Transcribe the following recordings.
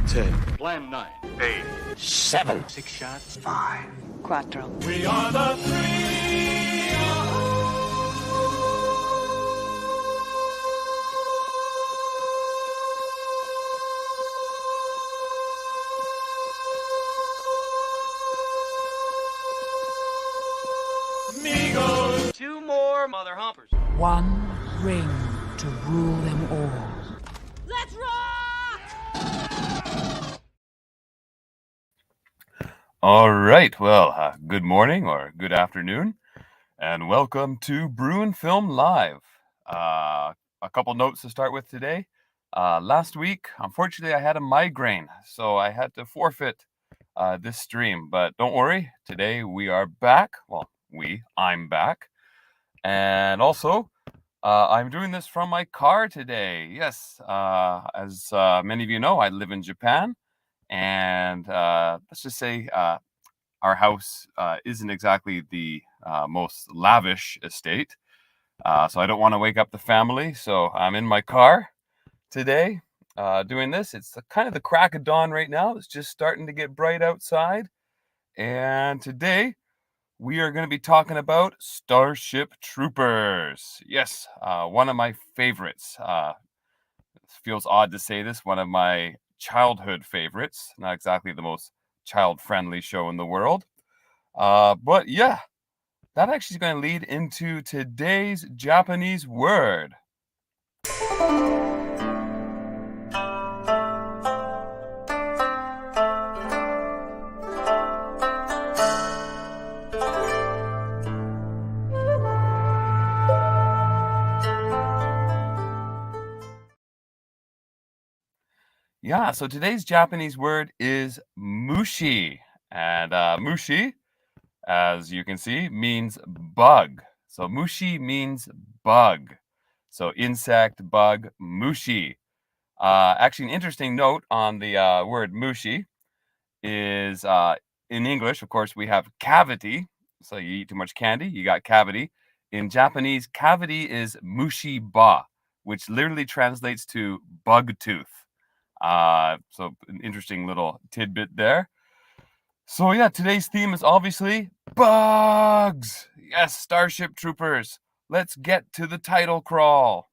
10. Plan 9. 8. 7. 6 shots. 5. Quattro. We are the three. Amigos. 2 more mother humpers. One ring to rule them all. Let's rock! All right. Well, good morning or good afternoon, and welcome to Brewing Film Live. A couple notes to start with today. Last week, unfortunately, I had a migraine, so I had to forfeit this stream. But don't worry, today we are back. Well, I'm back. And also, I'm doing this from my car today. Yes, as many of you know, I live in Japan. And let's just say our house isn't exactly the most lavish estate. So I don't want to wake up the family. So I'm in my car today doing this. It's kind of the crack of dawn right now. It's just starting to get bright outside. And today we are going to be talking about Starship Troopers. Yes, one of my favorites. It feels odd to say this, one of my childhood favorites. Not exactly the most child-friendly show in the world. But yeah, that actually is going to lead into today's Japanese word. Yeah, so today's Japanese word is mushi. And mushi, as you can see, means bug. So mushi means bug. So insect, bug, mushi. Actually, an interesting note on the word mushi is in English, of course, we have cavity. So you eat too much candy, you got cavity. In Japanese, cavity is mushi-ba, which literally translates to bug tooth. So an interesting little tidbit there. So yeah, today's theme is obviously bugs. Yes, Starship Troopers. Let's get to the title crawl.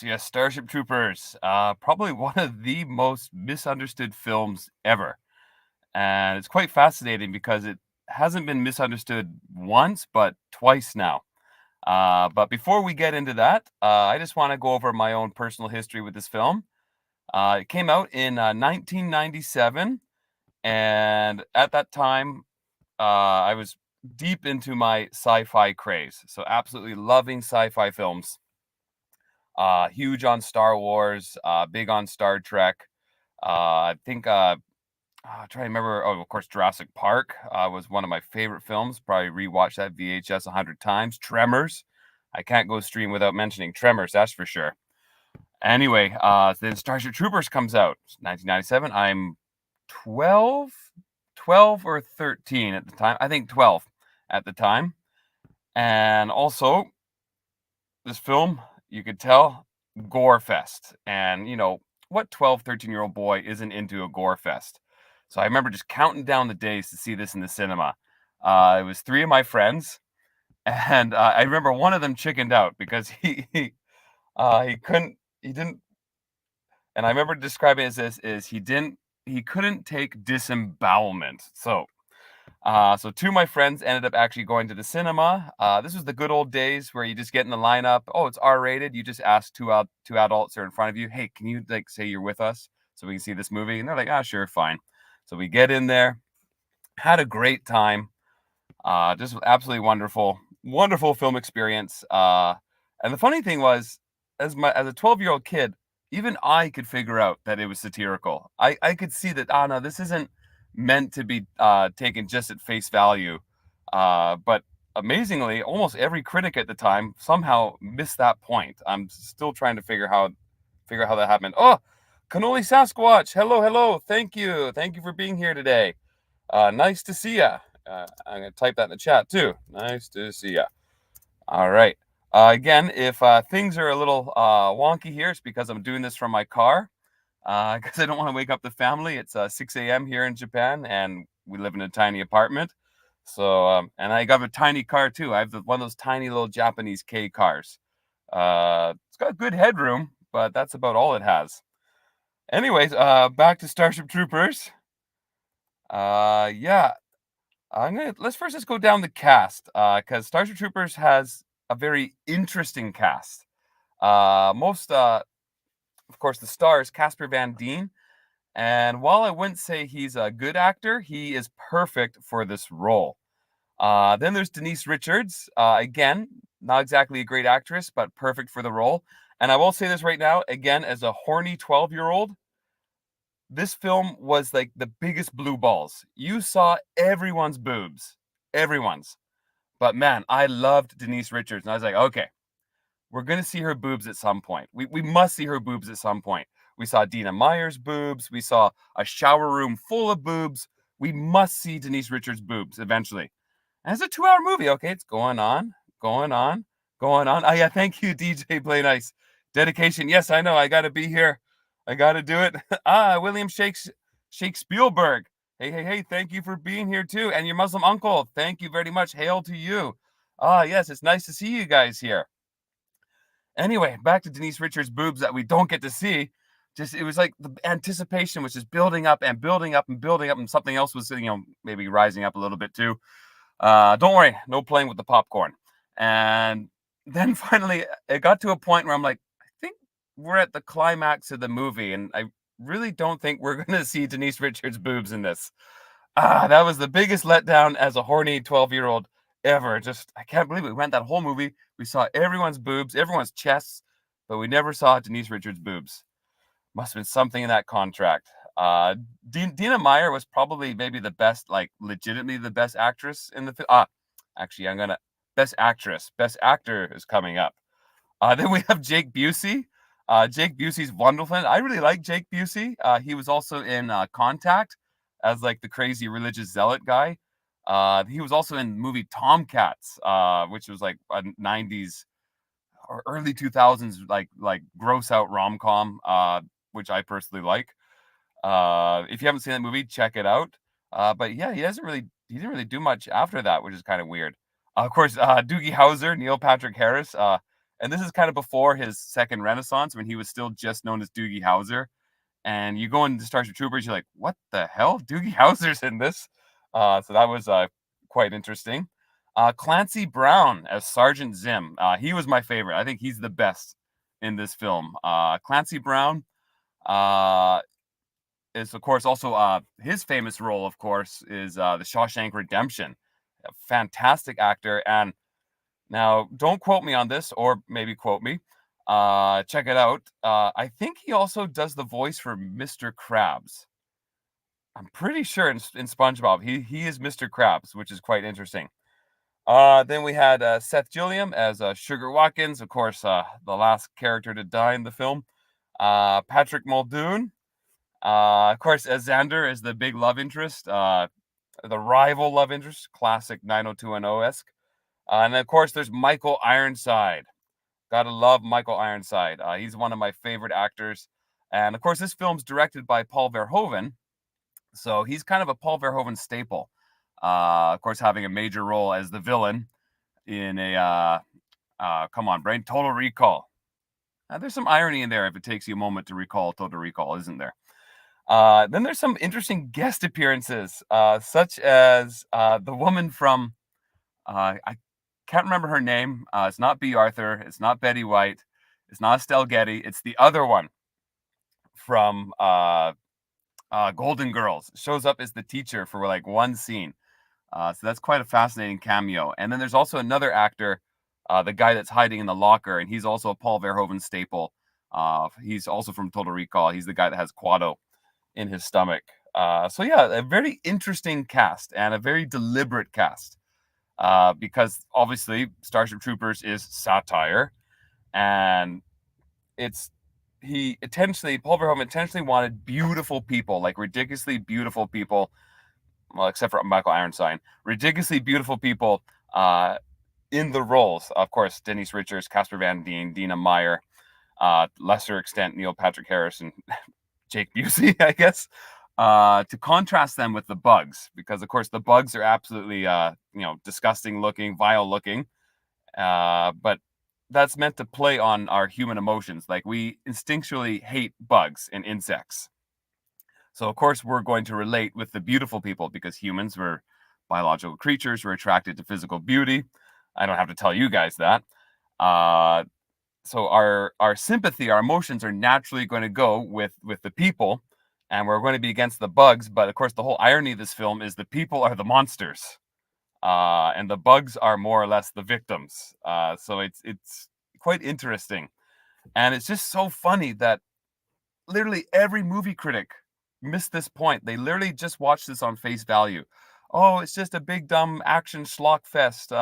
Yes, Starship Troopers. Probably one of the most misunderstood films ever. And it's quite fascinating because it hasn't been misunderstood once, but twice now. But before we get into that, I just want to go over my own personal history with this film. It came out in 1997. And at that time, I was deep into my sci-fi craze. So absolutely loving sci-fi films. Huge on Star Wars, big on Star Trek. I think I'm trying to remember. Oh, of course, Jurassic Park was one of my favorite films. Probably rewatched that VHS 100 times. Tremors. I can't go stream without mentioning Tremors, that's for sure. Anyway, then Starship Troopers comes out, 1997. I'm 12 or 13 at the time. I think 12 at the time. And also, this film, you could tell, gore fest. And, what 12, 13-year-old boy isn't into a gore fest? So I remember just counting down the days to see this in the cinema. It was three of my friends, and I remember one of them chickened out because he couldn't, he didn't, and I remember describing it as this is he couldn't take disembowelment. So two of my friends ended up actually going to the cinema. This was the good old days where you just get in the lineup. Oh, it's R-rated. You just ask two adults who are in front of you. Hey, can you say you're with us so we can see this movie? And they're like, sure, fine. So we get in there, had a great time. Just absolutely wonderful, wonderful film experience. And the funny thing was, as a 12-year-old kid, even I could figure out that it was satirical. I could see that. No, this isn't meant to be taken just at face value. But amazingly, almost every critic at the time somehow missed that point. I'm still trying to figure out how that happened. Oh, Cannoli Sasquatch, hello, thank you for being here today. Nice to see ya. I'm going to type that in the chat too. Nice to see ya. All right. Again, if things are a little wonky here, it's because I'm doing this from my car because I don't want to wake up the family. It's 6 a.m. here in Japan, and we live in a tiny apartment. So, and I got a tiny car too. I have one of those tiny little Japanese K cars. It's got good headroom, but that's about all it has. Anyways, back to Starship Troopers. Yeah, let's first just go down the cast, because Starship Troopers has a very interesting cast. Of course, the star is Casper Van Dien, and while I wouldn't say he's a good actor, he is perfect for this role. Then there's Denise Richards. Again, not exactly a great actress, but perfect for the role. And I will say this right now, again, as a horny 12-year-old, this film was like the biggest blue balls. You saw everyone's boobs. Everyone's. But man, I loved Denise Richards. And I was like, okay, we're going to see her boobs at some point. We must see her boobs at some point. We saw Dina Meyer's boobs. We saw a shower room full of boobs. We must see Denise Richards' boobs eventually. And it's a 2-hour movie. Okay, it's going on. Oh, yeah, thank you, DJ Play Nice. Dedication. Yes, I know. I got to be here. I got to do it. William Shakespeare. Hey, thank you for being here too. And your Muslim uncle, thank you very much. Hail to you. Yes, it's nice to see you guys here. Anyway, back to Denise Richards' boobs that we don't get to see. It was like the anticipation was just building up and building up and building up, and something else was, maybe rising up a little bit too. Don't worry, no playing with the popcorn. And then finally, it got to a point where I'm like, I think we're at the climax of the movie, and I really don't think we're going to see Denise Richards' boobs in this. That was the biggest letdown as a horny 12-year-old ever. I can't believe it. We went that whole movie. We saw everyone's boobs, everyone's chests, but we never saw Denise Richards' boobs. Must have been something in that contract. Dina Meyer was probably maybe the best, like legitimately the best actress in the film. Actually, best actress. Best actor is coming up. Then we have Jake Busey. Jake Busey's wonderful. I really like Jake Busey. He was also in Contact as like the crazy religious zealot guy. He was also in the movie Tomcats, which was like a 90s or early 2000s like gross out rom-com, which I personally like. If you haven't seen that movie, check it out. But yeah, he didn't really do much after that, which is kind of weird. Of course, Doogie Howser, Neil Patrick Harris, and this is kind of before his second renaissance when he was still just known as Doogie Howser. And you go into Starship Troopers, you're like, what the hell? Doogie Howser's in this. So that was quite interesting. Clancy Brown as Sergeant Zim. He was my favorite. I think he's the best in this film. Clancy Brown is, of course, also his famous role, of course, is The Shawshank Redemption. A fantastic actor. And now, don't quote me on this, or maybe quote me. Check it out. I think he also does the voice for Mr. Krabs. I'm pretty sure in SpongeBob, he is Mr. Krabs, which is quite interesting. Then we had Seth Gilliam as Sugar Watkins, of course, the last character to die in the film. Patrick Muldoon, of course, as Xander is the big love interest, the rival love interest, classic 90210-esque. And of course, there's Michael Ironside Gotta love Michael Ironside. He's one of my favorite actors. And of course, this film's directed by Paul Verhoeven. So he's kind of a Paul Verhoeven staple. Of course, having a major role as the villain in come on, brain, Total Recall. There's some irony in there if it takes you a moment to recall Total Recall, isn't there? Then there's some interesting guest appearances, such as the woman from, I can't remember her name. It's not B. Arthur. It's not Betty White. It's not Estelle Getty. It's the other one from Golden Girls. Shows up as the teacher for like one scene. So that's quite a fascinating cameo. And then there's also another actor, the guy that's hiding in the locker, and he's also a Paul Verhoeven staple. He's also from Total Recall. He's the guy that has Quado in his stomach. So yeah, a very interesting cast and a very deliberate cast. Because obviously Starship Troopers is satire, and Paul Verhoeven intentionally wanted beautiful people, like ridiculously beautiful people, well, except for Michael Ironside, ridiculously beautiful people in the roles. Of course, Denise Richards, Casper Van Dien, Dina Meyer, lesser extent Neil Patrick Harris and Jake Busey, I guess, to contrast them with the bugs, because of course the bugs are absolutely disgusting looking, vile looking, but that's meant to play on our human emotions. Like, we instinctually hate bugs and insects. So of course we're going to relate with the beautiful people, because humans were biological creatures. We're attracted to physical beauty. I don't have to tell you guys that. So our sympathy, our emotions are naturally going to go with the people, and we're going to be against the bugs. But of course, the whole irony of this film is the people are the monsters, and the bugs are more or less the victims. So it's quite interesting, and it's just so funny that literally every movie critic missed this point. They literally just watched this on face value. Oh, it's just a big dumb action schlock fest.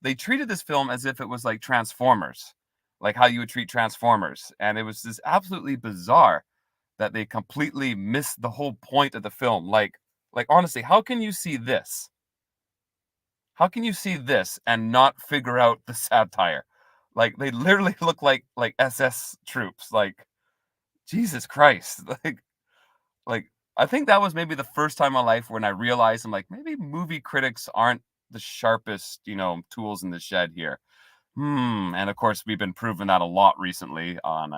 They treated this film as if it was like Transformers, like how you would treat Transformers, and it was just absolutely bizarre that they completely missed the whole point of the film. Like honestly, how can you see this? How can you see this and not figure out the satire? Like, they literally look like SS troops. Like, Jesus Christ. Like I think that was maybe the first time in my life when I realized, I'm like, maybe movie critics aren't the sharpest, tools in the shed here. And of course, we've been proving that a lot recently on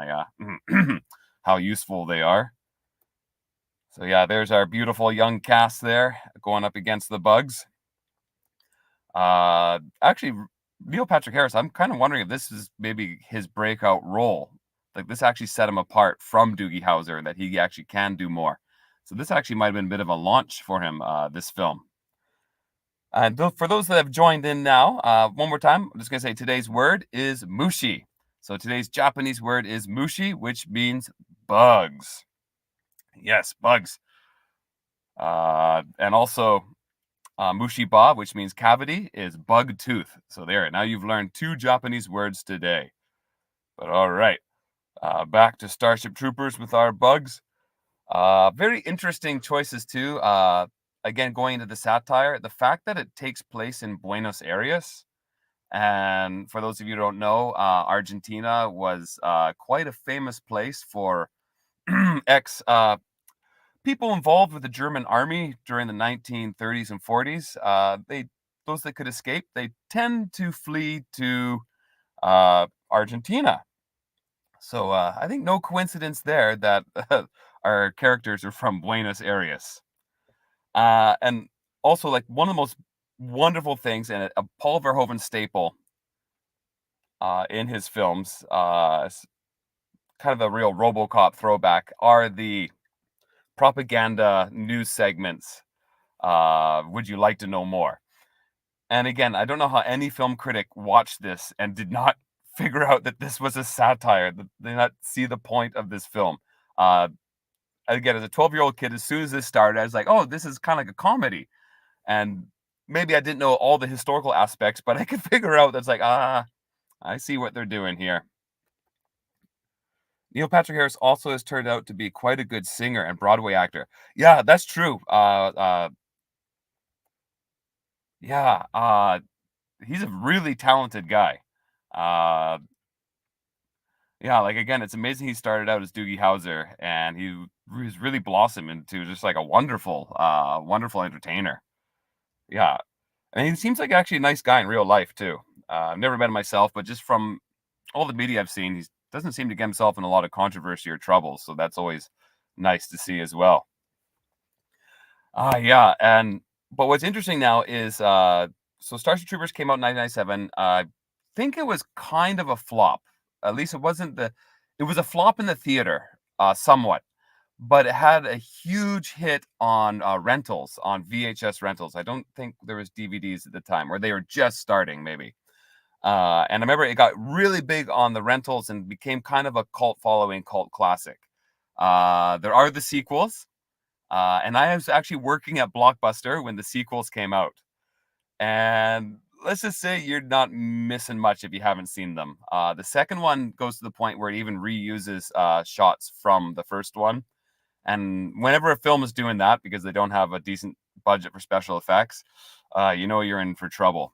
how useful they are. So yeah, there's our beautiful young cast there going up against the bugs. Actually, Neil Patrick Harris, I'm kind of wondering if this is maybe his breakout role. Like, this actually set him apart from Doogie Howser, that he actually can do more. So this actually might have been a bit of a launch for him, this film. And for those that have joined in now, one more time, I'm just going to say today's word is mushi. So today's Japanese word is mushi, which means bugs. Yes, bugs. And also, mushiba, which means cavity, is bug tooth. So there, now you've learned 2 Japanese words today. But all right, back to Starship Troopers with our bugs. Very interesting choices too. Again, going into the satire, the fact that it takes place in Buenos Aires. And for those of you who don't know, Argentina was quite a famous place for ex people involved with the German army during the 1930s and 40s. Those that could escape, they tend to flee to Argentina. So I think no coincidence there that our characters are from Buenos Aires. And also, like, one of the most wonderful things, and a Paul Verhoeven staple in his films, kind of a real RoboCop throwback, are the propaganda news segments. Would you like to know more? And again, I don't know how any film critic watched this and did not figure out that this was a satire, that they did not see the point of this film. Again, as a 12-year-old kid, as soon as this started, I was like, oh, this is kind of like a comedy. And maybe I didn't know all the historical aspects, but I could figure out that's like, I see what they're doing here. Neil Patrick Harris also has turned out to be quite a good singer and Broadway actor. Yeah, that's true. Yeah, he's a really talented guy. Yeah, like again, it's amazing he started out as Doogie Howser and he's really blossomed into just like a wonderful, wonderful entertainer. Yeah. And he seems like actually a nice guy in real life too. I've never met him myself, but just from all the media I've seen, he doesn't seem to get himself in a lot of controversy or trouble. So that's always nice to see as well. Yeah, and but what's interesting now is so Starship Troopers came out in 1997. I think it was kind of a flop. At least it wasn't the it was a flop in the theater, somewhat, but it had a huge hit on rentals, on VHS rentals. I don't think there was DVDs at the time, or they were just starting maybe. And I remember it got really big on the rentals and became kind of a cult following, cult classic. There are the sequels. And I was actually working at Blockbuster when the sequels came out. And let's just say you're not missing much if you haven't seen them. The second one goes to the point where it even reuses shots from the first one. And whenever a film is doing that, because they don't have a decent budget for special effects, you know you're in for trouble.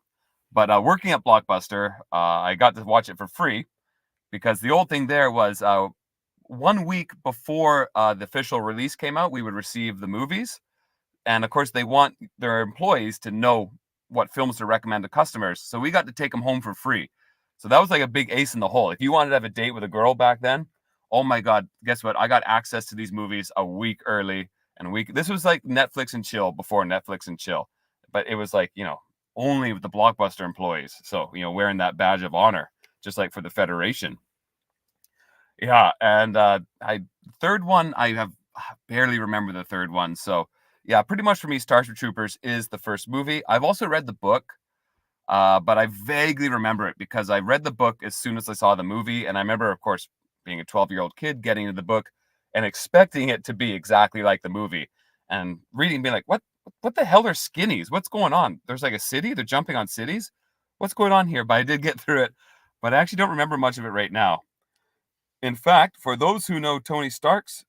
But working at Blockbuster, I got to watch it for free because the old thing there was 1 week before the official release came out, we would receive the movies. And of course, they want their employees to know what films to recommend to customers. So we got to take them home for free. So that was like a big ace in the hole. If you wanted to have a date with a girl back then, oh my God, guess what? I got access to these movies a week early. And this was like Netflix and chill before Netflix and chill. But it was like, only with the Blockbuster employees. So, wearing that badge of honor, just like for the Federation. Yeah, and I third one I have barely remember the third one. So yeah, pretty much for me, Starship Troopers is the first movie. I've also read the book, but I vaguely remember it because I read the book as soon as I saw the movie, and I remember, of course, being a 12-year-old kid getting into the book and expecting it to be exactly like the movie, and reading, being like, what the hell are skinnies? What's going on? There's like a city. They're jumping on cities. What's going on here? But I did get through it, but I actually don't remember much of it right now. In fact, for those who know Tony Stark's,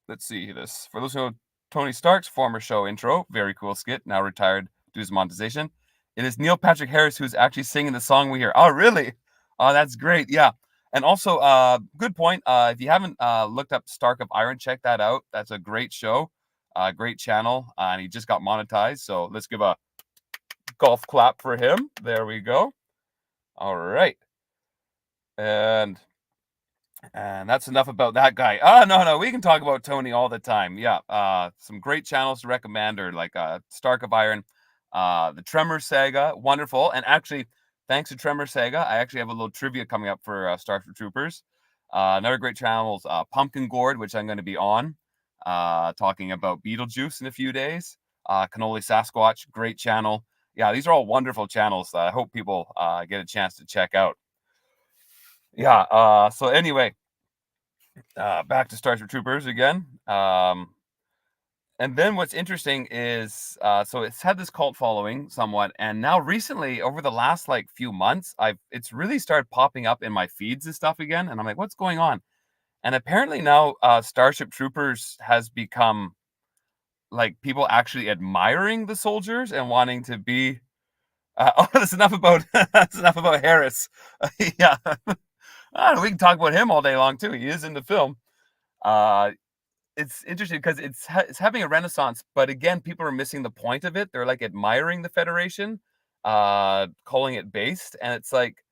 let's see this. For those who know Tony Stark's former show intro, very cool skit, now retired due to monetization, it is Neil Patrick Harris who's actually singing the song we hear. Oh, really? Oh, that's great. Yeah. And also, good point. If you haven't looked up Stark of Iron, check that out. That's a great show, great channel, and he just got monetized. So let's give a golf clap for him. There we go. All right. And that's enough about that guy. No, we can talk about Tony all the time. Yeah, some great channels to recommend are like Stark of Iron, the Tremor Saga, wonderful. And actually, thanks to Tremor Saga, I actually have a little trivia coming up for Starship Troopers. Another great channel is Pumpkin Gourd, which I'm going to be on, talking about Beetlejuice in a few days. Cannoli Sasquatch, great channel. Yeah, these are all wonderful channels that I hope people get a chance to check out. Yeah. So anyway, back to Starship Troopers again. And then what's interesting is, so it's had this cult following somewhat, and now recently, over the last like few months, it's really started popping up in my feeds and stuff again, and I'm like, what's going on? And apparently now, Starship Troopers has become like people actually admiring the soldiers and wanting to be. That's enough about that's enough about Harris. Yeah. We can talk about him all day long too. He is in the film. Uh, it's interesting because it's having a renaissance, but again, people are missing the point of it. They're like admiring the Federation, calling it based, and it's like,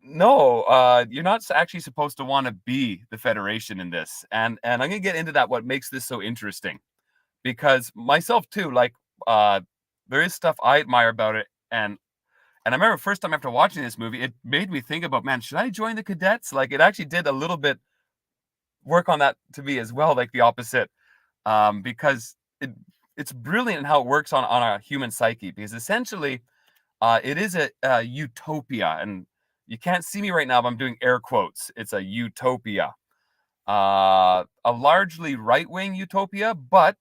no, you're not actually supposed to want to be the Federation in this. And I'm gonna get into that. What makes this so interesting? Because myself too, like, there is stuff I admire about it, and I remember first time after watching this movie, it made me think about, man, should I join the cadets? Like, it actually did a little bit work on that to me as well, like the opposite, because it's brilliant in how it works on a human psyche. Because essentially, it is a utopia, and you can't see me right now, but I'm doing air quotes. It's a utopia, a largely right wing utopia, but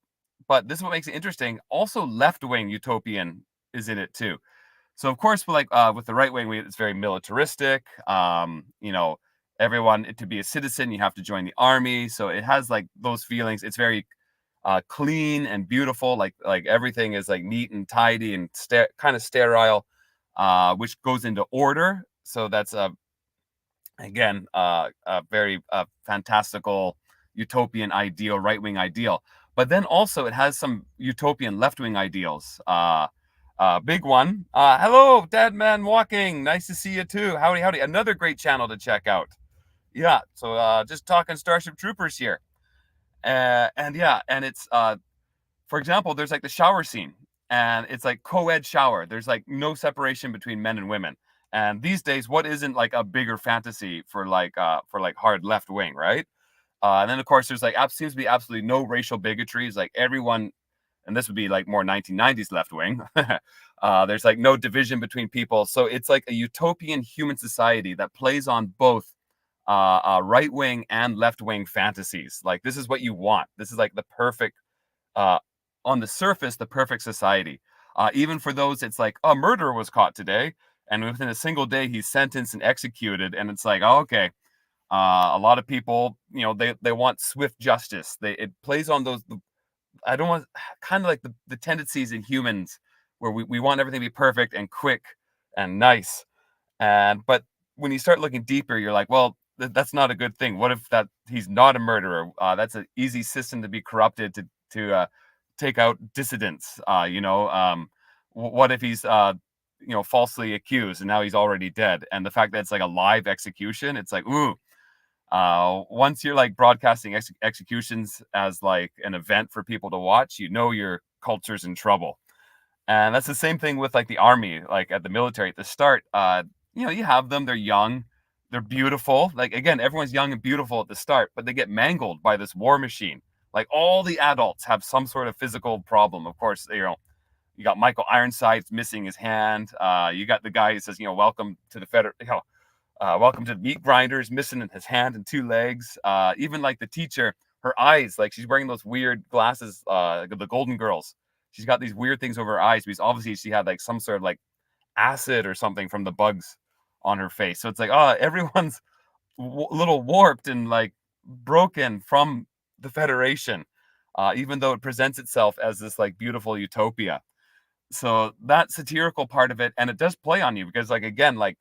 this is what makes it interesting. Also, left wing utopian is in it too. So of course, with the right wing, it's very militaristic. Everyone, to be a citizen, you have to join the army. So it has like those feelings. It's very clean and beautiful. Like everything is like neat and tidy and kind of sterile, which goes into order. So that's Again, a very fantastical utopian ideal, right-wing ideal. But then also it has some utopian left-wing ideals. Big one. Hello, Dead Man Walking. Nice to see you too. Howdy, howdy. Another great channel to check out. Yeah, so just talking Starship Troopers here. And yeah, and it's for example, there's like the shower scene, and it's like co-ed shower. There's like no separation between men and women. And these days, what isn't like a bigger fantasy for like hard left wing, right? And then of course there's like seems to be absolutely no racial bigotry. It's like everyone, and this would be like more 1990s left wing. There's like no division between people, so it's like a utopian human society that plays on both right wing and left wing fantasies. Like this is what you want. This is like the perfect uh, on the surface, the perfect society. Even for those, it's like a murderer was caught today, and within a single day, he's sentenced and executed. And it's like, oh, okay, a lot of people, they want swift justice. It plays on those. I don't want kind of like the tendencies in humans where we want everything to be perfect and quick and nice. But when you start looking deeper, you're like, well, that's not a good thing. What if that he's not a murderer? That's an easy system to be corrupted to take out dissidents. What if he's falsely accused and now he's already dead? And the fact that it's like a live execution, it's like, ooh. Once you're like broadcasting executions as like an event for people to watch, your culture's in trouble. And that's the same thing with like the army, like at the military at the start. You have them, they're young, they're beautiful. Like again, everyone's young and beautiful at the start, but they get mangled by this war machine. Like all the adults have some sort of physical problem. Of course, you got Michael Ironsides missing his hand. You got the guy who says, welcome to the welcome to the meat grinders, missing his hand and two legs. Even like the teacher, her eyes, like she's wearing those weird glasses, the Golden Girls. She's got these weird things over her eyes because obviously she had like some sort of like acid or something from the bugs on her face. So it's like, oh, everyone's a little warped and like broken from the Federation, even though it presents itself as this like beautiful utopia. So that satirical part of it, and it does play on you because like, again, like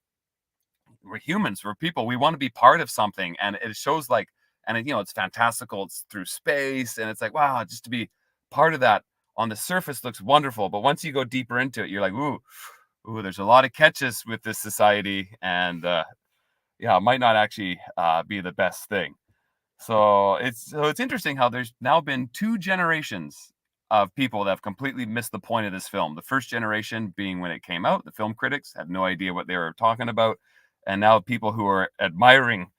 we're humans, we're people, we want to be part of something. And it shows like, and it's fantastical, it's through space, and it's like, wow, just to be part of that on the surface looks wonderful. But once you go deeper into it, you're like, ooh, there's a lot of catches with this society. And yeah, it might not actually be the best thing. So it's interesting how there's now been two generations of people that have completely missed the point of this film. The first generation being when it came out, the film critics had no idea what they were talking about, and now people who are admiring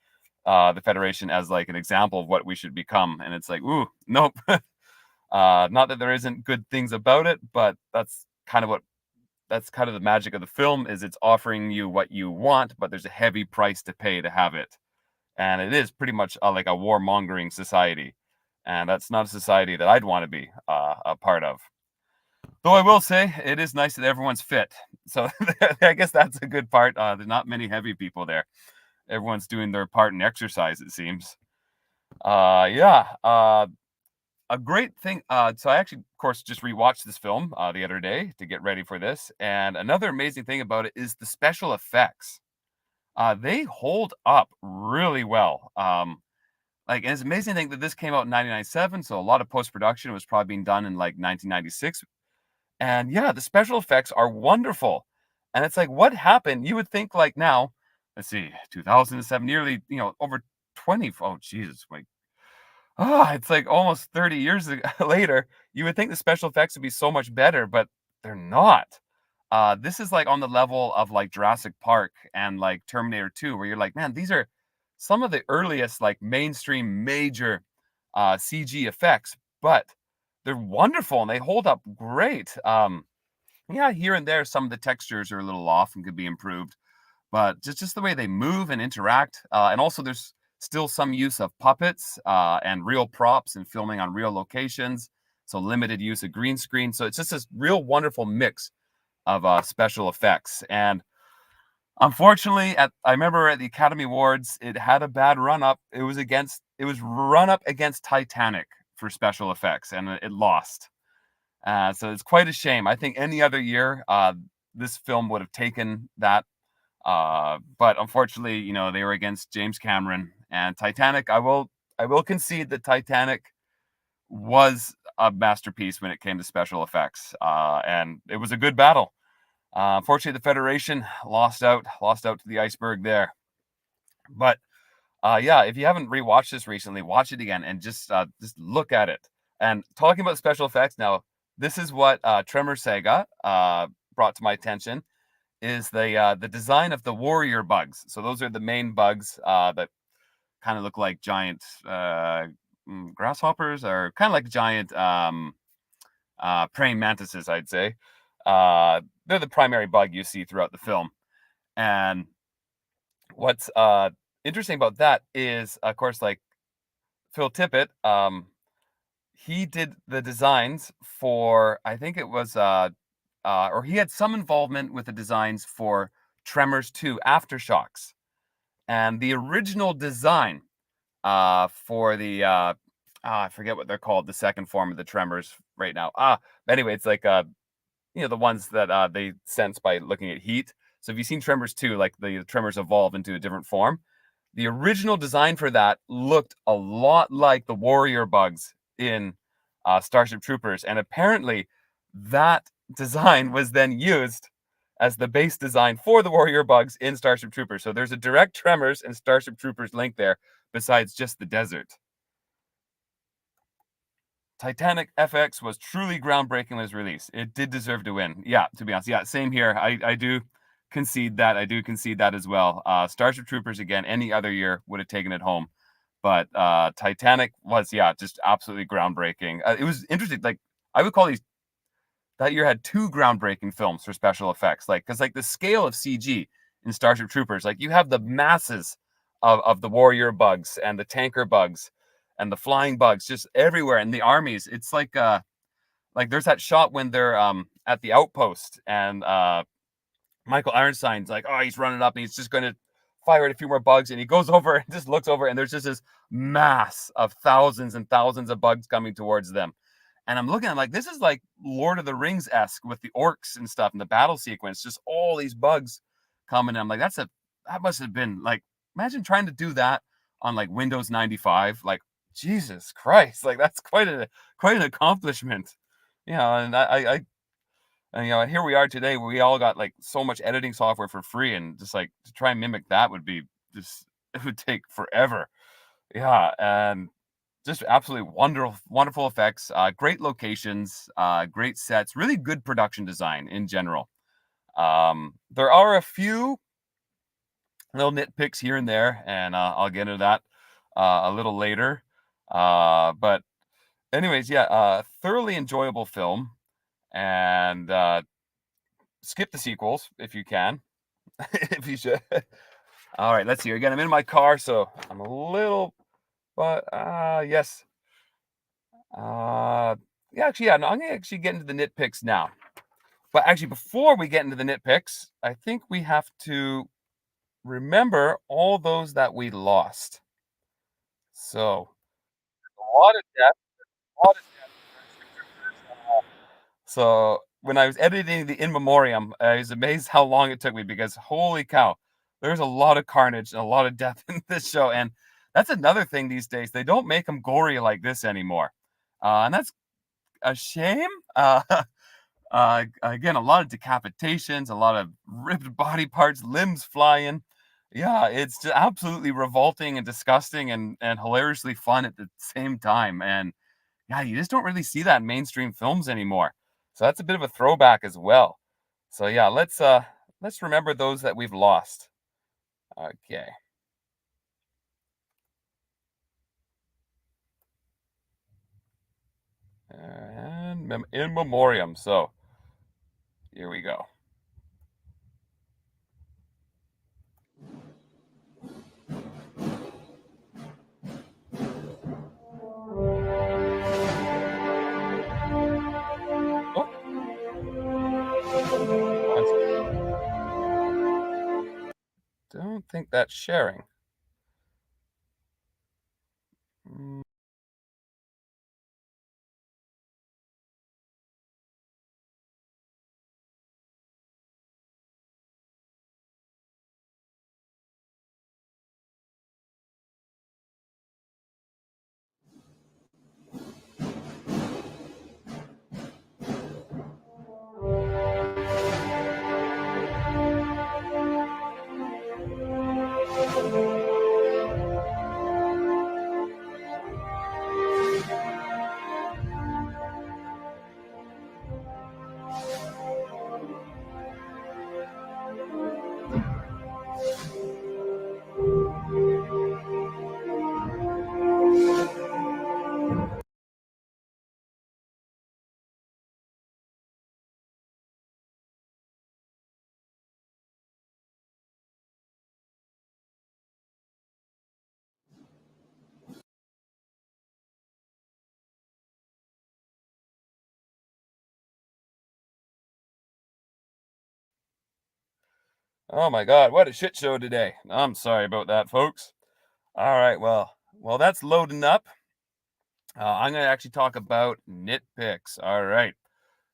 the Federation as like an example of what we should become. And it's like, ooh, nope. Not that there isn't good things about it, but that's kind of the magic of the film, is it's offering you what you want, but there's a heavy price to pay to have it. And it is pretty much like a warmongering society. And that's not a society that I'd want to be a part of. Though I will say, it is nice that everyone's fit. So I guess that's a good part. There's not many heavy people there. Everyone's doing their part in exercise, it seems. A great thing. So I actually, of course, just rewatched this film the other day to get ready for this. And another amazing thing about it is the special effects. They hold up really well. And it's an amazing thing that this came out in 1997, so a lot of post-production was probably being done in like 1996. And yeah, the special effects are wonderful. And it's like, what happened? You would think like now, let's see, 2007, nearly, over 20. Oh, Jesus, like, it's like almost 30 years later. You would think the special effects would be so much better, but they're not. This is like on the level of like Jurassic Park and like Terminator 2, where you're like, man, these are some of the earliest like mainstream major CG effects, but they're wonderful and they hold up great. Yeah, here and there, some of the textures are a little off and could be improved, but just the way they move and interact. And also there's still some use of puppets and real props and filming on real locations. So limited use of green screen. So it's just this real wonderful mix of special effects. And unfortunately, I remember at the Academy Awards, it had a bad run up. It was run up against Titanic for special effects, and it lost. So it's quite a shame. I think any other year, this film would have taken that But unfortunately, they were against James Cameron and Titanic. I will concede that Titanic was a masterpiece when it came to special effects, and it was a good battle. Unfortunately, the Federation lost out to the iceberg there. But yeah, if you haven't rewatched this recently, watch it again and just look at it. And talking about special effects now, this is what Tremor Saga brought to my attention is the design of the warrior bugs. So those are the main bugs that kind of look like giant grasshoppers, or kind of like giant praying mantises, I'd say. They're the primary bug you see throughout the film. And what's interesting about that is, of course, like Phil Tippett, he did the designs for, I think it was, or he had some involvement with the designs for Tremors 2 Aftershocks. And the original design for the, I forget what they're called, the second form of the Tremors right now. Anyway, it's like, the ones that they sense by looking at heat. So if you've seen Tremors 2, like the Tremors evolve into a different form. The original design for that looked a lot like the warrior bugs in Starship Troopers. And apparently that design was then used as the base design for the warrior bugs in Starship Troopers. So there's a direct Tremors and Starship Troopers link there, besides just the desert. Titanic FX was truly groundbreaking when it was released. It did deserve to win. Yeah, to be honest. Yeah, same here. I do concede that. I do concede that as well. Starship Troopers, again, any other year would have taken it home. But Titanic was, yeah, just absolutely groundbreaking. It was interesting. Like, I would call that year had two groundbreaking films for special effects. Like, because like the scale of CG in Starship Troopers, like you have the masses of the warrior bugs and the tanker bugs and the flying bugs just everywhere, and the armies. It's like there's that shot when they're at the outpost, and Michael Ironside's like, oh, he's running up and he's just going to fire at a few more bugs, and he goes over and just looks over, and there's just this mass of thousands and thousands of bugs coming towards them. And I'm looking at like, this is like Lord of the Rings-esque with the orcs and stuff in the battle sequence, just all these bugs coming. I'm like, that must have been like, imagine trying to do that on like Windows 95. Like, Jesus Christ, like that's quite an accomplishment. And and here we are today, where we all got like so much editing software for free, and just like to try and mimic that would be just, it would take forever. Yeah, and just absolutely wonderful effects, great locations, great sets, really good production design in general. There are a few little nitpicks here and there, and I'll get into that a little later. But anyways, yeah, thoroughly enjoyable film, and skip the sequels if you can, if you should. All right, let's see. Again, I'm in my car, so I'm a little, but yes. Yeah, actually, yeah. No, I'm gonna actually get into the nitpicks now. But actually, before we get into the nitpicks, I think we have to remember all those that we lost. So a lot of death, a lot of death. So when I was editing the In Memoriam, I was amazed how long it took me, because holy cow, there's a lot of carnage and a lot of death in this show. And that's another thing these days. They don't make them gory like this anymore. And that's a shame. Again, a lot of decapitations, a lot of ripped body parts, limbs flying. Yeah, it's just absolutely revolting and disgusting, and hilariously fun at the same time. And yeah, you just don't really see that in mainstream films anymore. So that's a bit of a throwback as well. So yeah, let's remember those that we've lost. Okay. And in memoriam. So here we go. Oh, don't think that's sharing. Mm. Oh my God, what a shit show today. I'm sorry about that, folks. All right, well, that's loading up. I'm going to actually talk about nitpicks. All right.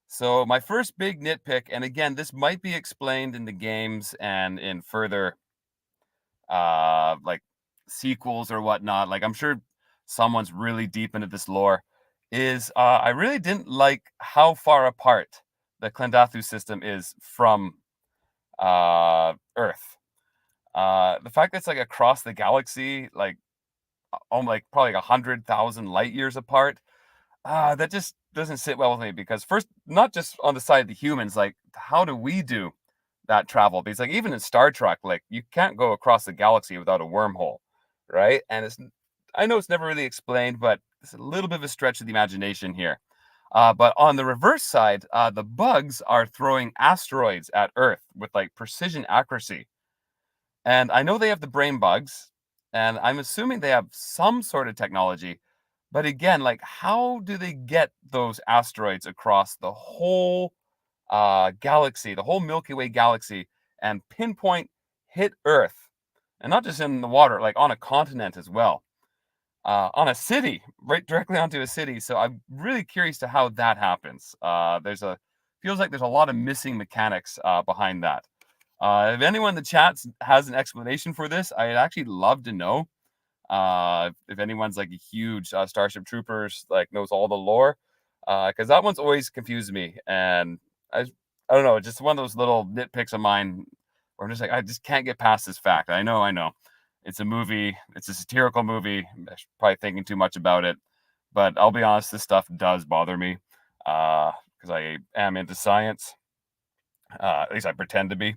So my first big nitpick, and again, this might be explained in the games and in further like sequels or whatnot. Like I'm sure someone's really deep into this lore. Is I really didn't like how far apart the Klendathu system is from Earth. The fact that it's like across the galaxy, like like probably like 100,000 light years apart, that just doesn't sit well with me because first, not just on the side of the humans, like how do we do that travel? Because like even in Star Trek, like you can't go across the galaxy without a wormhole, right? And I know it's never really explained, but it's a little bit of a stretch of the imagination here. But on the reverse side, the bugs are throwing asteroids at Earth with like precision accuracy. And I know they have the brain bugs, and I'm assuming they have some sort of technology. But again, like, how do they get those asteroids across the whole galaxy, the whole Milky Way galaxy, and pinpoint hit Earth? And not just in the water, like on a continent as well, on a city, right directly onto a city. So I'm really curious to how that happens. Feels like there's a lot of missing mechanics behind that. If anyone in the chats has an explanation for this, I'd actually love to know. If anyone's like a huge Starship Troopers, like knows all the lore, because that one's always confused me, and I, I don't know, just one of those little nitpicks of mine where I'm just like, I just can't get past this fact. I know, it's a movie, it's a satirical movie. I'm probably thinking too much about it, but I'll be honest, this stuff does bother me, because I am into science. At least I pretend to be.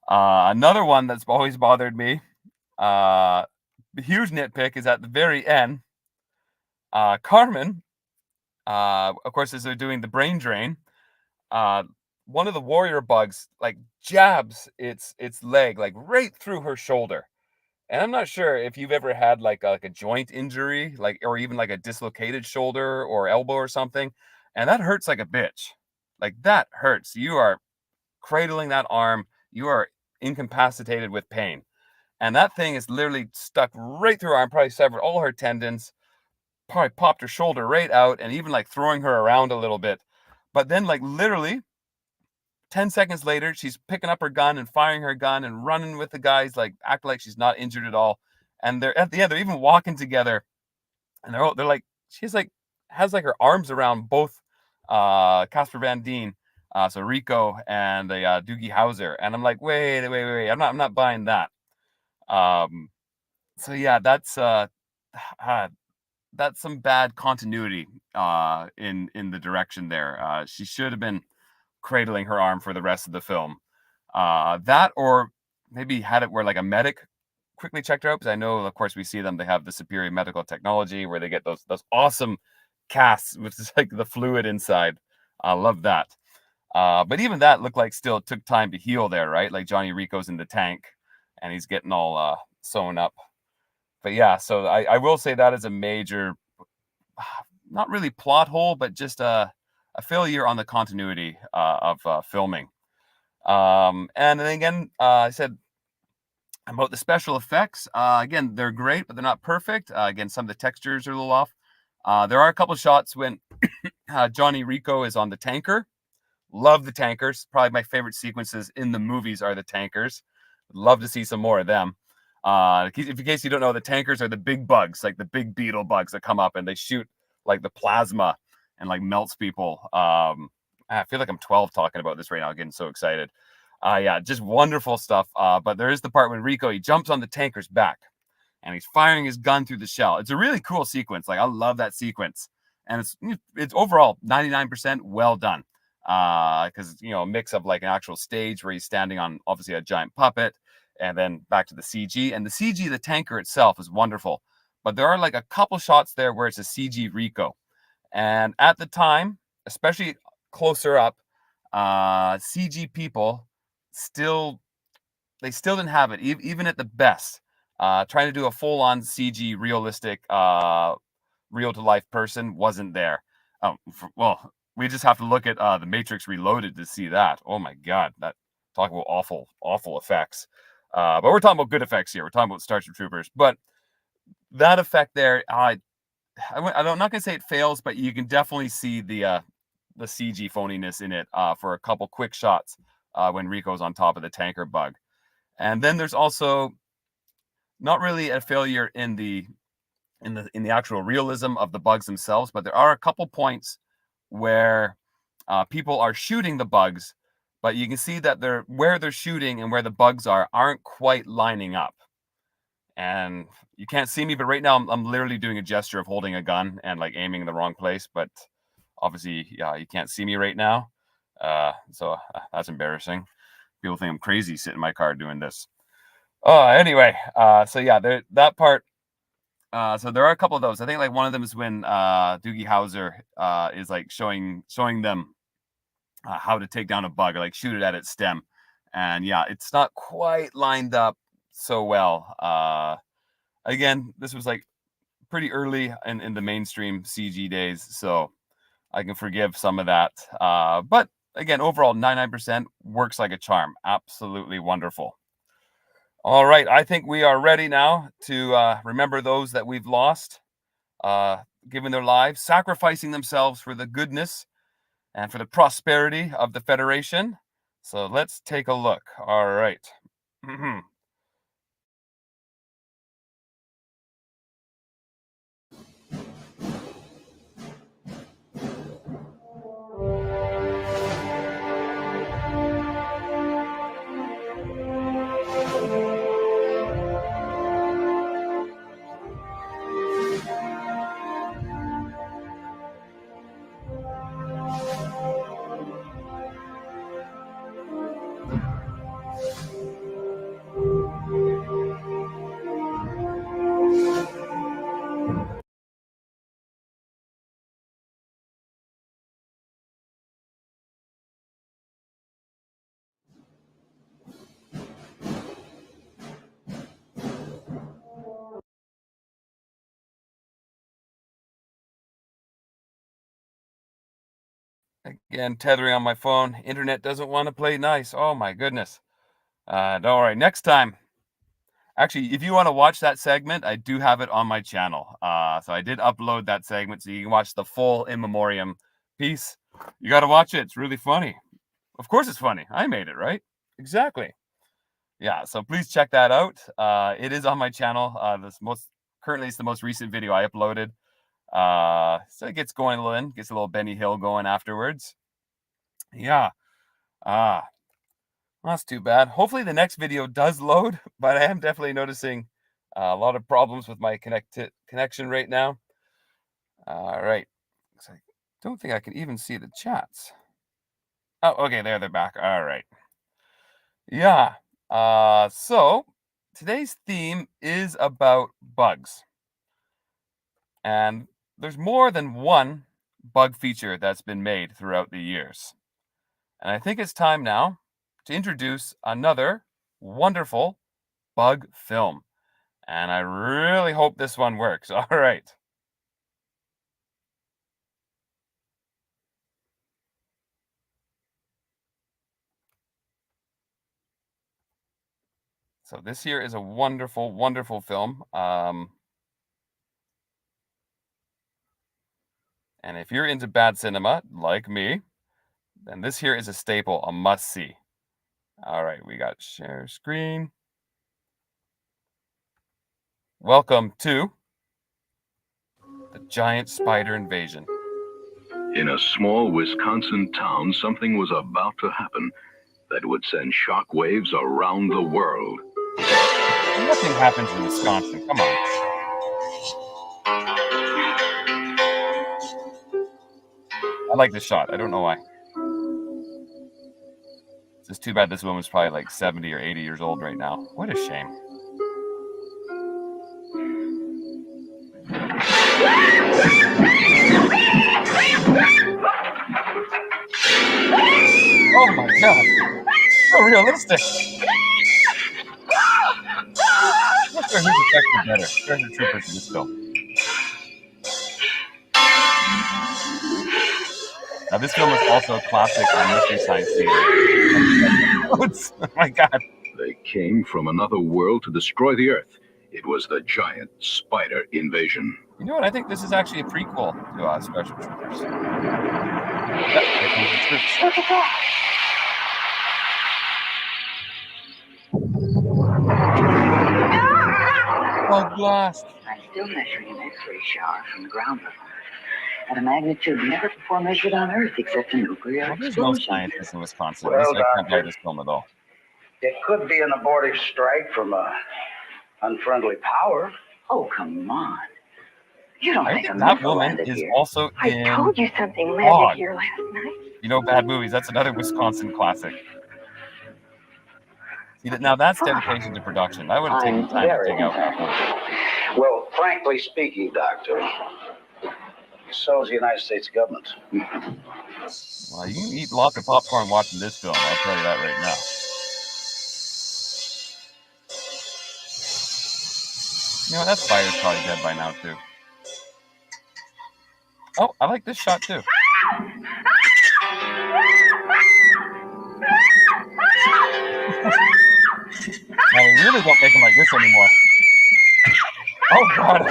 Another one that's always bothered me, the huge nitpick, is at the very end. Carmen, of course, as they're doing the brain drain, uh, one of the warrior bugs like jabs its leg like right through her shoulder. And I'm not sure if you've ever had like a joint injury, like or even like a dislocated shoulder or elbow or something, and that hurts like a bitch. Like that hurts. You are cradling that arm. You are incapacitated with pain. And that thing is literally stuck right through her arm, probably severed all her tendons, probably popped her shoulder right out, and even like throwing her around a little bit. But then, like, literally 10 seconds later, she's picking up her gun and firing her gun and running with the guys, like, act like she's not injured at all. And they're at the end, they're even walking together, and they're like, she's like, has like her arms around both Casper Van Dien, so Rico and the Doogie Howser. And I'm like, wait, I'm not buying that. Um, so yeah, uh, that's some bad continuity in the direction there. She should have been cradling her arm for the rest of the film. That or maybe had it where like a medic quickly checked her out, because I know, of course, we see them. They have the superior medical technology where they get those awesome casts with just, like the fluid inside. I love that. But even that looked like still took time to heal there, right? Like Johnny Rico's in the tank and he's getting all sewn up. But yeah, so I will say that is a major, not really plot hole, but just a failure on the continuity of filming. And then again, I said about the special effects. Again, they're great, but they're not perfect. Again, some of the textures are a little off. There are a couple shots when Johnny Rico is on the tanker. Love the tankers. Probably my favorite sequences in the movies are the tankers. Love to see some more of them. In case you don't know, the tankers are the big bugs, like the big beetle bugs that come up and they shoot like the plasma and like melts people. I feel like I'm 12 talking about this right now, getting so excited. Yeah, just wonderful stuff. But there is the part when Rico, he jumps on the tanker's back and he's firing his gun through the shell. It's a really cool sequence. Like I love that sequence. And it's overall 99% well done. Because a mix of like an actual stage where he's standing on obviously a giant puppet, and then back to the CG. And the CG, the tanker itself is wonderful. But there are like a couple shots there where it's a CG Rico. And at the time, especially closer up, CG people still didn't have it, even at the best. Trying to do a full-on CG realistic real-to-life person wasn't there. Well, we just have to look at The Matrix Reloaded to see that. Oh my God, talk about awful effects. But we're talking about good effects here. We're talking about Starship Troopers. But that effect there, I'm not going to say it fails, but you can definitely see the CG phoniness in it for a couple quick shots when Rico's on top of the tanker bug. And then there's also not really a failure in the actual realism of the bugs themselves, but there are a couple points where people are shooting the bugs, but you can see that where they're shooting and where the bugs aren't quite lining up. And you can't see me, but right now I'm literally doing a gesture of holding a gun and like aiming in the wrong place. But obviously, you can't see me right now, so that's embarrassing. People think I'm crazy sitting in my car doing this. Anyway, so yeah, that part. So there are a couple of those. I think like one of them is when Doogie Howser is like showing them how to take down a bug or like shoot it at its stem. And yeah, it's not quite lined up so well. Again, this was like pretty early in the mainstream CG days, so I can forgive some of that. But again, overall, 99% works like a charm. Absolutely wonderful. All right, I think we are ready now to remember those that we've lost, giving their lives, sacrificing themselves for the goodness and for the prosperity of the Federation. So let's take a look. All right. Again, tethering on my phone. Internet doesn't want to play nice. Oh my goodness. All right, next time. Actually, if you want to watch that segment, I do have it on my channel. So I did upload that segment so you can watch the full in memoriam piece. You got to watch it. It's really funny. Of course it's funny. I made it, right? Exactly. Yeah, so please check that out. It is on my channel. Currently it's the most recent video I uploaded. So it gets going a little gets a little Benny Hill going afterwards. Yeah. Well, that's too bad. Hopefully the next video does load, but I am definitely noticing a lot of problems with my connection right now. All right. I don't think I can even see the chats. Oh, okay, they're back. All right. Yeah. So today's theme is about bugs. And there's more than one bug feature that's been made throughout the years. And I think it's time now to introduce another wonderful bug film. And I really hope this one works. All right. So this here is a wonderful, wonderful film. And if you're into bad cinema, like me, then this here is a staple, a must-see. All right, we got share screen. Welcome to the giant spider invasion. In a small Wisconsin town, something was about to happen that would send shockwaves around the world. Nothing happens in Wisconsin. Come on. I like this shot. I don't know why. It's just too bad this woman's probably like 70 or 80 years old right now. What a shame. Oh my god. So realistic. I'm not sure who's affected better. Starship Troopers in this film. Now this film is also a classic on Mystery Science Theater. notes. Oh my God. They came from another world to destroy the Earth. It was the giant spider invasion. You know what? I think this is actually a prequel to Starship Troopers. Yep, here comes the troops. Look at that. Bug blast. I'm still measuring an X-ray shower from the ground level at a magnitude never before measured on Earth except a nuclear Well, there's no explosion. scientists in Wisconsin. Well, I can't buy Doctor. this film at all. It could be an abortive strike from a unfriendly power. Oh, come on. You don't I think think a that missile woman landed is here? also I in. told you something Odd. landed here last night. You know, Bad Movies. That's another Wisconsin classic. See, now that's dedication to production. I would have taken I'm time to very dig out that movie. Well, frankly speaking, Doctor, so is the United States government. Well, you can eat lots of popcorn watching this film. I'll tell you that right now. You know, that spider's probably dead by now, too. Oh, I like this shot, too. Now, we really don't make them like this anymore. Oh, God.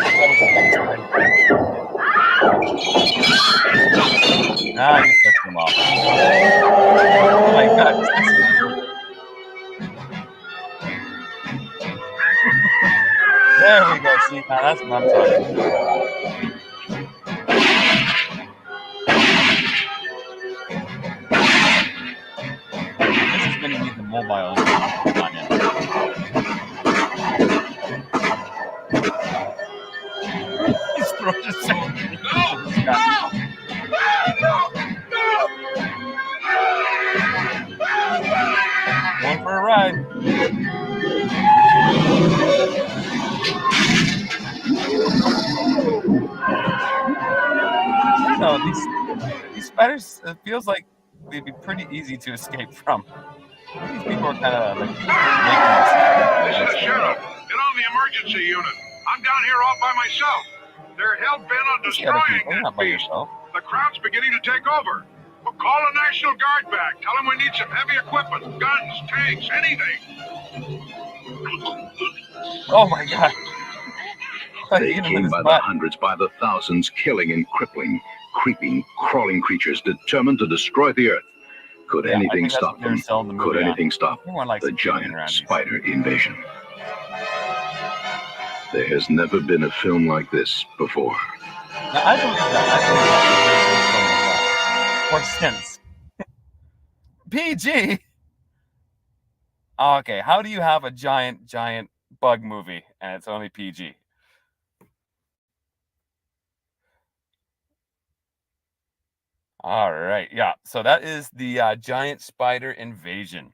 Ah, you pissed them off. Oh, my God. There we go. See, now that's what I'm talking about. This is going to need the mobile on it. His throat is so Going for a ride. No, these spiders, it feels like they'd be pretty easy to escape from. These people are kind of like making This is Sheriff. Get on the emergency unit. I'm down here all by myself. They're hell-bent on this. See other destroying people, you're that not by beast. yourself. The crowd's beginning to take over. Well, call the National Guard back. Tell them we need some heavy equipment, guns, tanks, anything. Oh my God. They came by the hundreds, by the thousands, killing and crippling, creeping, crawling creatures determined to destroy the Earth. Could anything stop them? Could anything stop the giant spider invasion? There has never been a film like this before. Now, I believe that. Or since. PG? Okay, how do you have a giant bug movie and it's only PG? All right, yeah. So that is the giant spider invasion.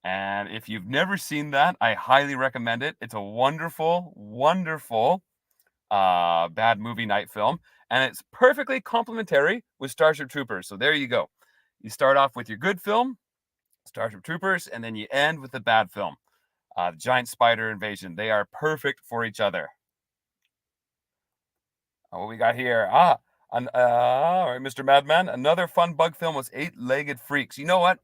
And if you've never seen that, I highly recommend it. It's a wonderful, wonderful bad movie night film. And it's perfectly complementary with Starship Troopers. So there you go. You start off with your good film, Starship Troopers, and then you end with the bad film, Giant Spider Invasion. They are perfect for each other. What we got here? All right, Mr. Madman. Another fun bug film was Eight-Legged Freaks. You know what?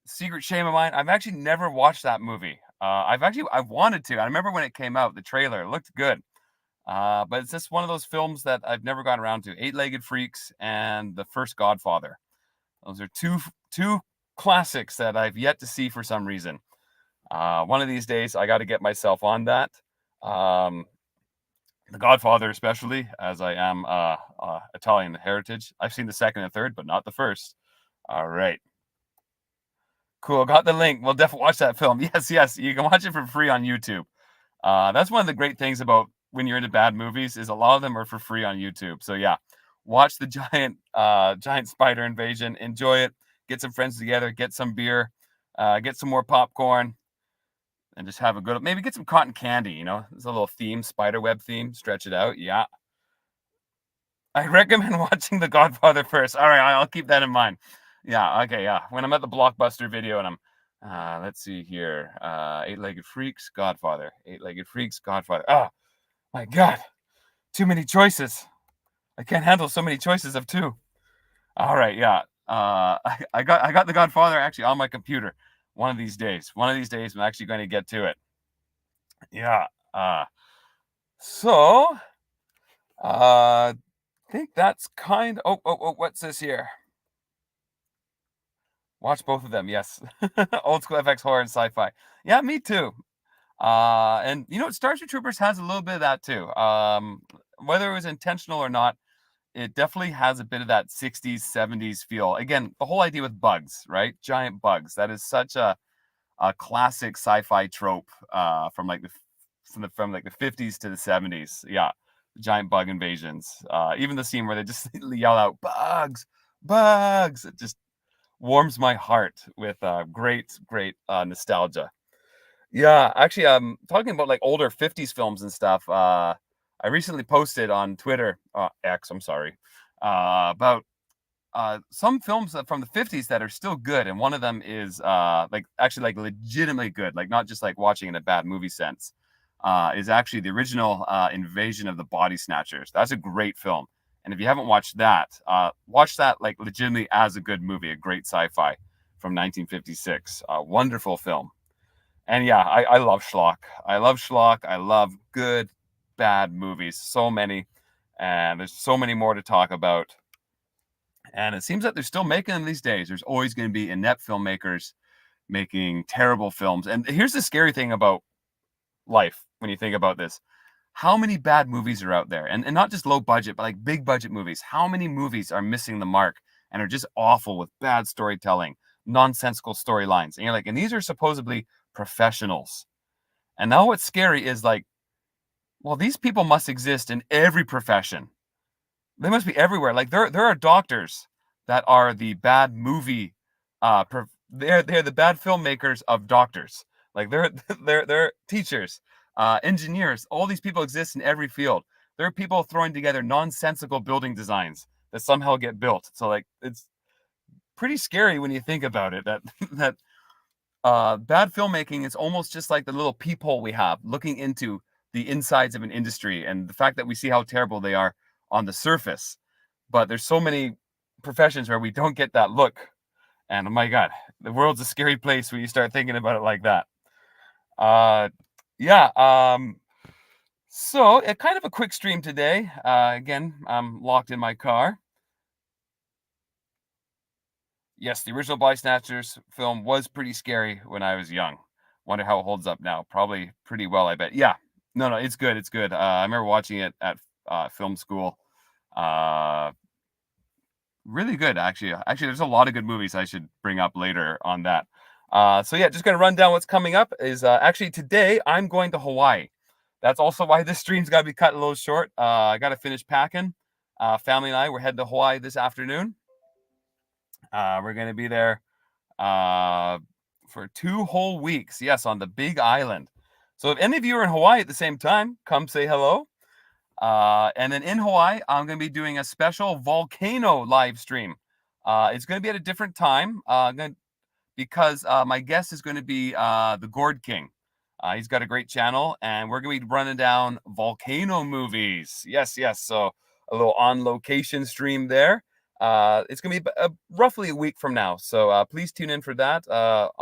Secret shame of mine. I've actually never watched that movie. I've wanted to. I remember when it came out, the trailer looked good. But it's just one of those films that I've never gotten around to. Eight-Legged Freaks and The First Godfather. Those are two classics that I've yet to see for some reason. One of these days, I got to get myself on that. The Godfather, especially, as I am Italian heritage. I've seen the second and third, but not the first. All right. Cool. Got the link. We'll definitely watch that film. Yes. You can watch it for free on YouTube. That's one of the great things about when you're into bad movies is a lot of them are for free on YouTube. So yeah, watch the giant spider invasion. Enjoy it. Get some friends together. Get some beer. Get some more popcorn. And just have a good, maybe get some cotton candy, you know. There's a little theme, spider web theme. Stretch it out. Yeah. I recommend watching The Godfather first. All right, I'll keep that in mind. Yeah, okay, yeah. When I'm at the Blockbuster video and I'm, let's see here. Eight-Legged Freaks, Godfather. Eight-Legged Freaks, Godfather. Oh, my God. Too many choices. I can't handle so many choices of two. All right, yeah. I got The Godfather actually on my computer. One of these days, I'm actually going to get to it. Yeah. So, I think that's kind. Oh, what's this here? Watch both of them. Yes, old school FX horror and sci-fi. Yeah, me too. And you know, Starship Troopers has a little bit of that too. Whether it was intentional or not, it definitely has a bit of that 60s, 70s feel. Again, the whole idea with bugs, right? Giant bugs. That is such a classic sci-fi trope from like the 50s to the 70s. Yeah, giant bug invasions. Even the scene where they just yell out bugs, bugs. It just warms my heart with great nostalgia. Yeah, actually, talking about like older 50s films and stuff. I recently posted on Twitter, X, I'm sorry, about some films from the 50s that are still good, and one of them is like actually like legitimately good, like not just like watching in a bad movie sense. Is actually the original Invasion of the Body Snatchers. That's a great film, and if you haven't watched that, watch that like legitimately as a good movie, a great sci-fi from 1956. Wonderful film. And yeah, I love schlock. I love schlock. I love good, bad movies. So many, and there's so many more to talk about. And it seems that they're still making them these days. There's always going to be inept filmmakers making terrible films. And here's the scary thing about life when you think about this. How many bad movies are out there? And not just low budget, but like big budget movies. How many movies are missing the mark and are just awful with bad storytelling, nonsensical storylines? And you're like, and these are supposedly professionals. And now what's scary is like, well, these people must exist in every profession. They must be everywhere. Like there are doctors that are the bad movie. They're the bad filmmakers of doctors. Like they're teachers, engineers. All these people exist in every field. There are people throwing together nonsensical building designs that somehow get built. So like it's pretty scary when you think about it. That bad filmmaking is almost just like the little peephole we have looking into the insides of an industry, and the fact that we see how terrible they are on the surface. But there's so many professions where we don't get that look. And oh my God, the world's a scary place when you start thinking about it like that. So kind of a quick stream today. Again, I'm locked in my car. Yes, the original Body Snatchers film was pretty scary when I was young. Wonder how it holds up now. Probably pretty well, I bet. Yeah. No, it's good. It's good. I remember watching it at film school. Really good, actually. Actually, there's a lot of good movies I should bring up later on that. So yeah, just going to run down what's coming up. Is actually today I'm going to Hawaii. That's also why this stream's got to be cut a little short. I got to finish packing. Family and I, we're heading to Hawaii this afternoon. We're going to be there for 2 whole weeks. Yes, on the Big Island. So if any of you are in Hawaii at the same time, come say hello. And then in Hawaii, I'm going to be doing a special volcano live stream. It's going to be at a different time because my guest is going to be the Gourd King. He's got a great channel, and we're going to be running down volcano movies. Yes. So a little on-location stream there. It's going to be roughly a week from now. So please tune in for that. Of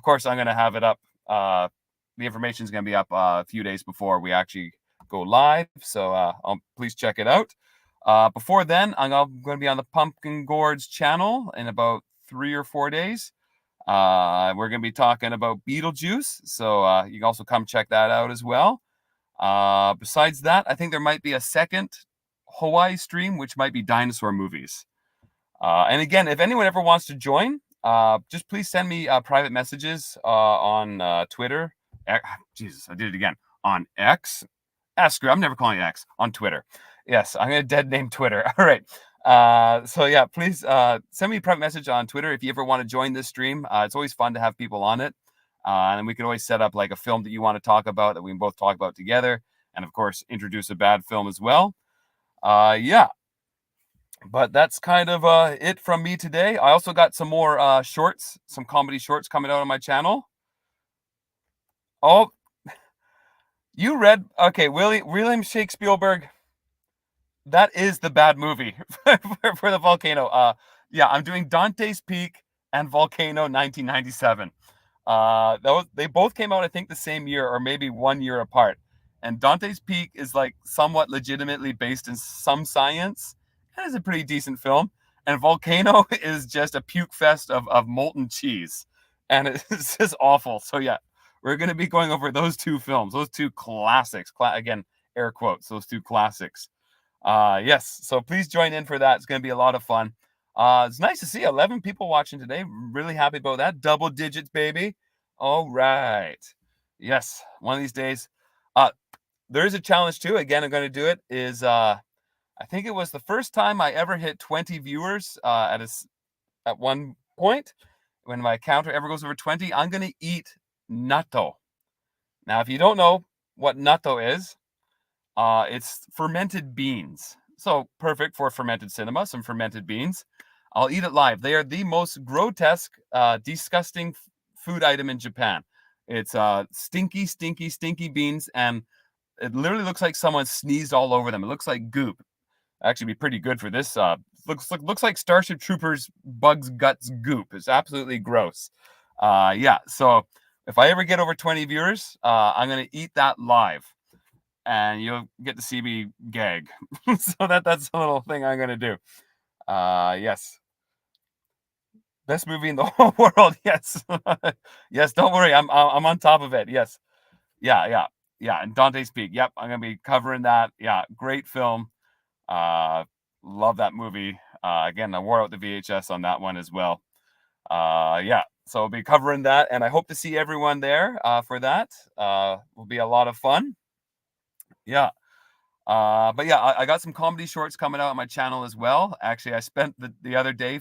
course, I'm going to have it up. The information is going to be up a few days before we actually go live. So please check it out. Before then, I'm going to be on the Pumpkin Gourds channel in about 3 or 4 days. We're going to be talking about Beetlejuice. So you can also come check that out as well. Besides that, I think there might be a second Hawaii stream, which might be dinosaur movies. And again, if anyone ever wants to join, just please send me private messages on Twitter. Jesus, I did it again. On X. Screw, I'm never calling it X. On Twitter. Yes, I'm going to dead name Twitter. All right. So yeah, please send me a private message on Twitter if you ever want to join this stream. It's always fun to have people on it. And we can always set up like a film that you want to talk about that we can both talk about together. And of course, introduce a bad film as well. Yeah. But that's kind of it from me today. I also got some more shorts, some comedy shorts coming out on my channel. Oh, you read, okay, William Shakespeare. That is the bad movie for the volcano. Yeah, I'm doing Dante's Peak and Volcano 1997. They both came out, I think, the same year or maybe 1 year apart. And Dante's Peak is like somewhat legitimately based in some science. It is a pretty decent film. And Volcano is just a puke fest of molten cheese. And it's just awful. So yeah, we're going to be going over those two films, those two classics. Again, air quotes, those two classics. Yes, so please join in for that. It's going to be a lot of fun. It's nice to see 11 people watching today. Really happy about that. Double digits, baby. All right. Yes, one of these days. There is a challenge too. Again, I'm going to do it. I think it was the first time I ever hit 20 viewers at one point. When my counter ever goes over 20, I'm going to eat natto. Now, if you don't know what natto is, it's fermented beans. So perfect for fermented cinema, some fermented beans. I'll eat it live. They are the most grotesque, disgusting food item in Japan. It's stinky, stinky, stinky beans, and it literally looks like someone sneezed all over them. It looks like goop. Actually, be pretty good for this. Looks like Starship Troopers bugs guts goop. It's absolutely gross. Yeah. So if I ever get over 20 viewers, I'm gonna eat that live, and you'll get to see me gag. So that's a little thing I'm gonna do. Yes. Best movie in the whole world. Yes. Yes. Don't worry. I'm on top of it. Yes. Yeah. And Dante's Peak. Yep. I'm gonna be covering that. Yeah. Great film. Love that movie. Again, I wore out the VHS on that one as well. Yeah. So I'll be covering that, and I hope to see everyone there for that. Will be a lot of fun. Yeah. But yeah, I got some comedy shorts coming out on my channel as well. Actually, I spent the other day,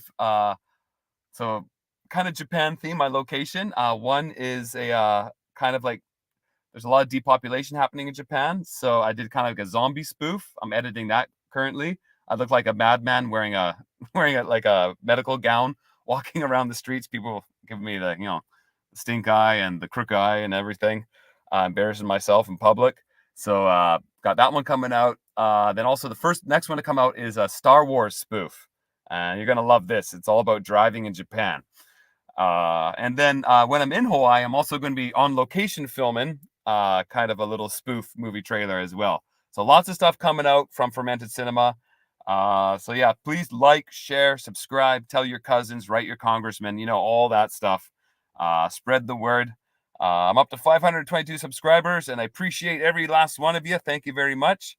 so kind of Japan theme, my location. One is a kind of like, there's a lot of depopulation happening in Japan. So I did kind of like a zombie spoof. I'm editing that currently. I look like a madman wearing a like a medical gown, walking around the streets. People give me the, the stink eye and the crook eye and everything. Embarrassing myself in public. So got that one coming out. Then also the next one to come out is a Star Wars spoof. And you're going to love this. It's all about driving in Japan. And then when I'm in Hawaii, I'm also going to be on location filming kind of a little spoof movie trailer as well. So lots of stuff coming out from Fermented Cinema. So yeah, please like, share, subscribe, tell your cousins, write your congressman, all that stuff. Spread the word. I'm up to 522 subscribers, and I appreciate every last one of you. Thank you very much.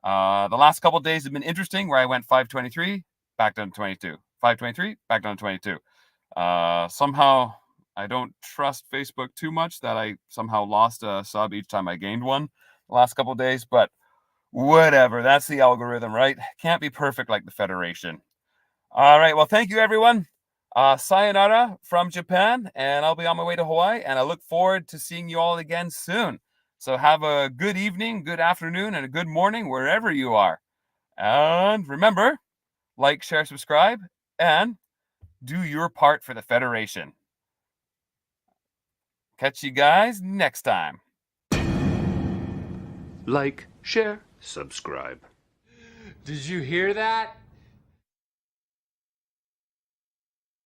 The last couple of days have been interesting, where I went 523, back down to 22. 523, back down to 22. Somehow I don't trust Facebook too much, that I somehow lost a sub each time I gained one the last couple of days, but whatever. That's the algorithm, right? Can't be perfect like the Federation. All right. Well, thank you, everyone. Sayonara from Japan, and I'll be on my way to Hawaii, and I look forward to seeing you all again soon. So have a good evening, good afternoon, and a good morning wherever you are. And remember, like, share, subscribe, and do your part for the Federation. Catch you guys next time. Like, share, subscribe. Did you hear that?